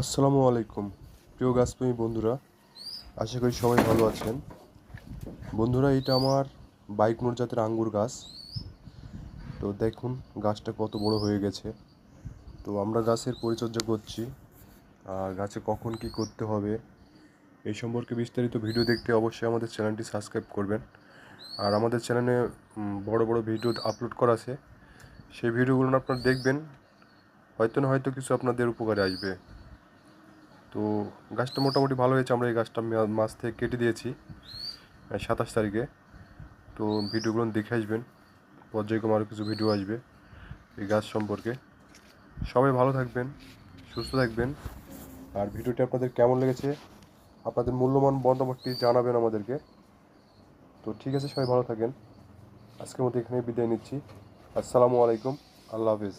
আসসালামু আলাইকুম প্রিয় গাছপ্রেমী বন্ধুরা, আশা করি সবাই ভালো আছেন। বন্ধুরা, এটা আমার বাইকনোর জাতের আঙ্গুর গাছ। তো দেখুন গাছটা কত বড় হয়ে গেছে। তো আমরা গাছের পরিচর্যা করছি, আর গাছে কখন কি করতে হবে এই সম্পর্কে বিস্তারিত ভিডিও দেখতে অবশ্যই আমাদের চ্যানেলটি সাবস্ক্রাইব করবেন। আর আমাদের চ্যানেলে বড় বড় ভিডিও আপলোড করা আছে, সেই ভিডিওগুলো আপনারা দেখবেন, হয়তো না হয়তো কিছু আপনাদের উপকারে আসবে। তো গাছটা মোটামুটি ভালো হয়েছে। আমরা এই গাছটা মাছ থেকে কেটে দিয়েছি 27 তারিখে। তো ভিডিওগুলো দেখে আসবেন, পর্যায়ক্রমে আরও কিছু ভিডিও আসবে এই গাছ সম্পর্কে। সবাই ভালো থাকবেন, সুস্থ থাকবেন। আর ভিডিওটি আপনাদের কেমন লেগেছে আপনাদের মূল্যবান মতামতটি জানাবেন আমাদেরকে। তো ঠিক আছে, সবাই ভালো থাকেন। আজকের মতো এখানে বিদায় নিচ্ছি। আসসালামু আলাইকুম, আল্লাহ হাফিজ।